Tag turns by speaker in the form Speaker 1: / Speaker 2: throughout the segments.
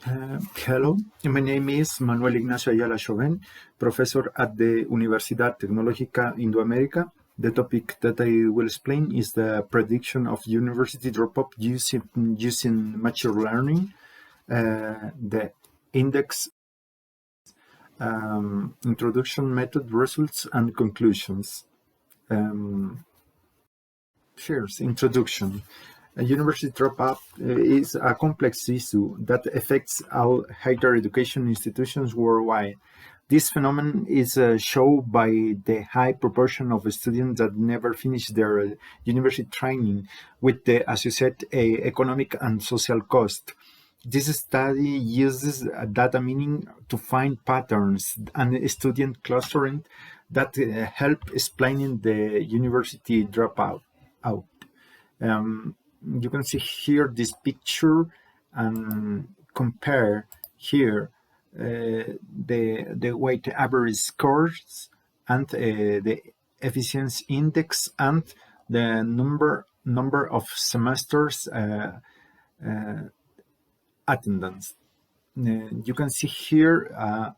Speaker 1: Hello, my name is Manuel Ignacio Ayala Chauvin, professor at the Universidad Tecnológica Indoamérica. The topic that I will explain is the prediction of university dropout using machine learning, the index, introduction, method, results, and conclusions. Here's introduction. A university dropout is a complex issue that affects all higher education institutions worldwide. This phenomenon is shown by the high proportion of students that never finish their university training, with the associated economic and social cost. This study uses data mining to find patterns and student clustering that help explaining the university dropout. You can see here this picture and compare here the weighted average scores and the efficiency index and the number of semesters attendance. You can see here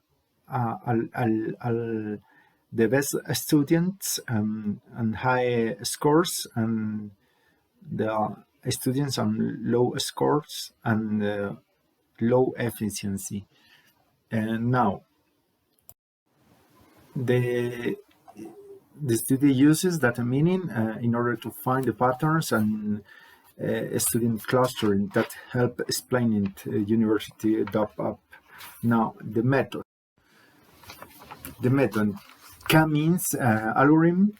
Speaker 1: the best students and high scores, and the students on low scores and low efficiency. And now the study uses data mining in order to find the patterns and student clustering that help explaining university dropout. Now the method. K-means algorithm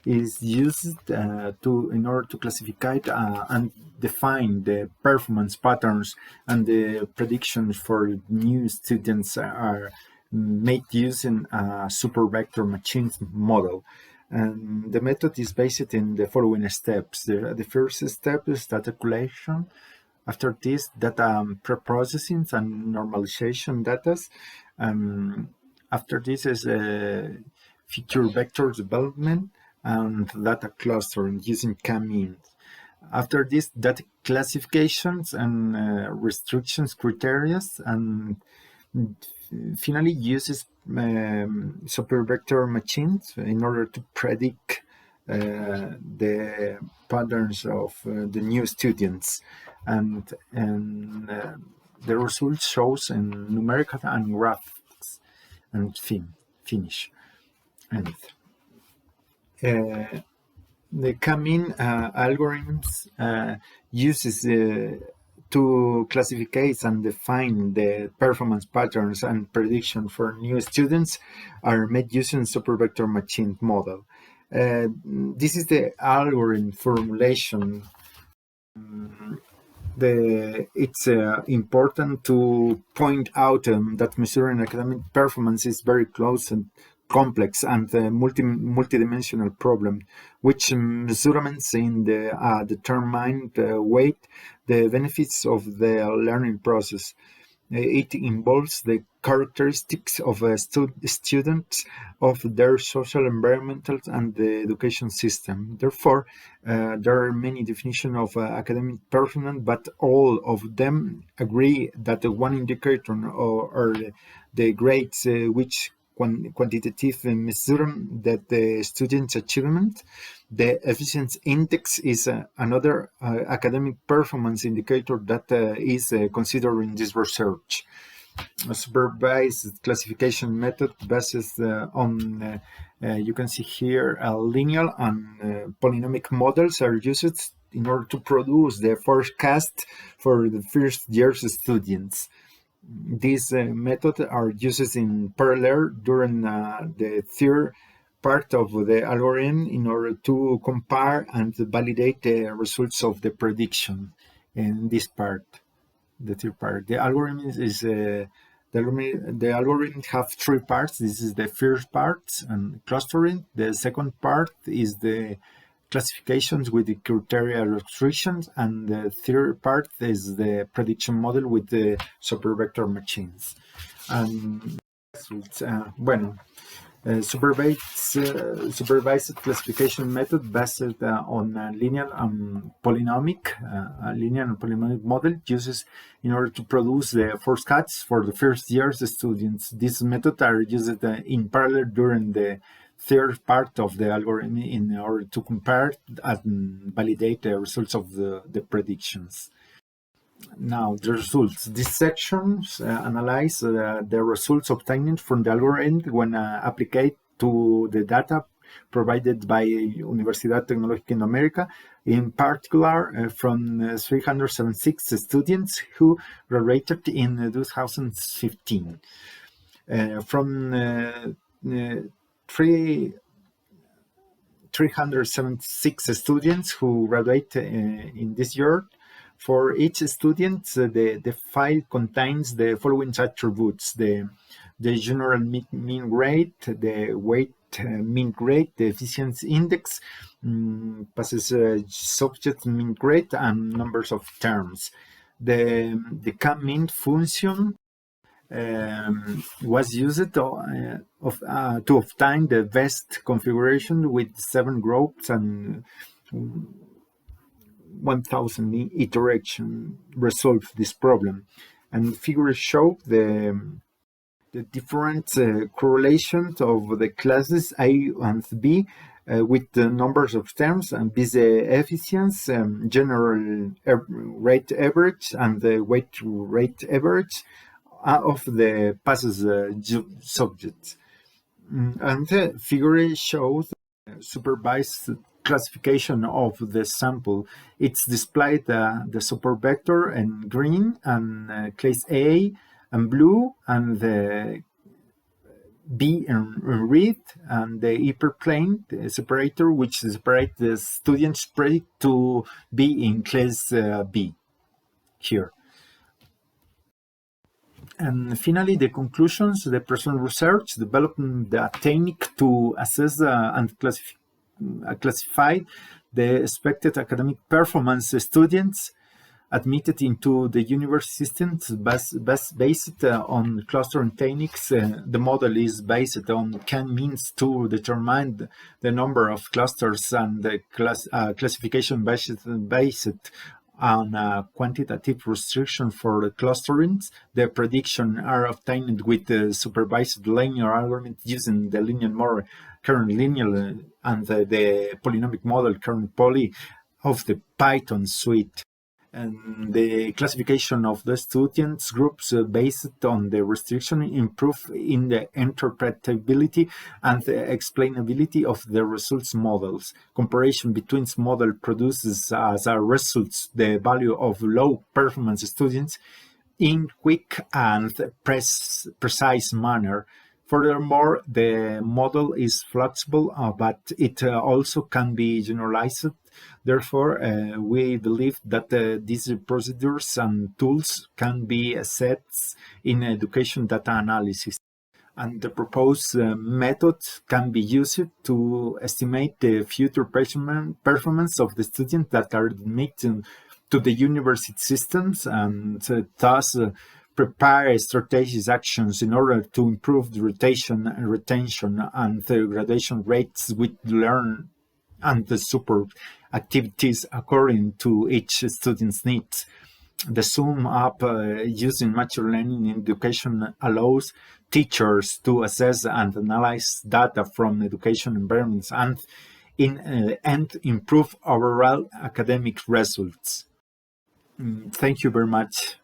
Speaker 1: is used in order to classify and define the performance patterns, and the predictions for new students are made using a super vector machine model. And the method is based in the following steps. The first step is data collection. After this, data pre-processing and normalization data. After this is feature vector development and data clustering using K-means. After this, data classifications and restrictions criteria, and finally uses super vector machines in order to predict the patterns of the new students, and the result shows in numerical and graphics and finish. And the K-means algorithms uses to classify and define the performance patterns and prediction for new students are made using super vector machine model. This is the algorithm formulation. It's important to point out that measuring academic performance is very close and complex and multidimensional problem, which measurements in the determined weight the benefits of the learning process. It involves the characteristics of students, of their social, environmental, and the education system. Therefore, there are many definitions of academic performance, but all of them agree that the one indicator or the grades which quantitative measurement that the student's achievement. The efficiency index is another academic performance indicator that is considered in this research. A supervised classification method based on, you can see here, linear and polynomial models are used in order to produce the forecast for the first year's students. These methods are used in parallel during the third part of the algorithm in order to compare and validate the results of the prediction. In this part, the third part, the algorithm is the algorithm have three parts. This is the first part and clustering. The second part is the classifications with the criteria restrictions, and the third part is the prediction model with the super vector machines. And Supervised classification method based on a linear and polynomial model uses in order to produce the force cuts for the first year's students. These methods are used in parallel during the third part of the algorithm in order to compare and validate the results of the predictions. Now, the results. These sections analyze the results obtained from the algorithm when applied to the data provided by Universidad Tecnológica in America, in particular from 376 students who graduated in 2015. From 376 students who graduate in this year, for each student, the file contains the following attributes: the general mean grade, the weight mean grade, the efficiency index, passes subject mean grade, and numbers of terms. The k-mean function was used to obtain the best configuration with 7 groups and 1000 iteration resolve this problem. And figures show the different correlations of the classes A and B with the numbers of terms, and this efficiency, general rate average, and the weight rate average of the passes subjects. And the figure shows supervised classification of the sample. It's displayed the supervector in green, and class A and blue, and the B in red, and the hyperplane the separator, which separates the students predict to be in class B here. And finally, the conclusions. The present research developed the technique to assess and classify the expected academic performance students admitted into the university systems based on clustering techniques. The model is based on k-means to determine the number of clusters, and the classification based on a quantitative restriction for the clusterings. The predictions are obtained with the supervised linear algorithm using the linear model current linear and the polynomial model current poly of the Python suite. And the classification of the students groups based on the restriction improve in the interpretability and the explainability of the results models. Comparison between model produces as a result the value of low performance students in quick and precise manner. Furthermore, the model is flexible, but it also can be generalized. Therefore, we believe that these procedures and tools can be assets in education data analysis. And the proposed method can be used to estimate the future performance of the students that are admitted to the university systems, and thus prepare strategic actions in order to improve the retention and the graduation rates with learn and the support activities according to each student's needs. The sum up using machine learning in education allows teachers to assess and analyze data from education environments and improve overall academic results. Thank you very much.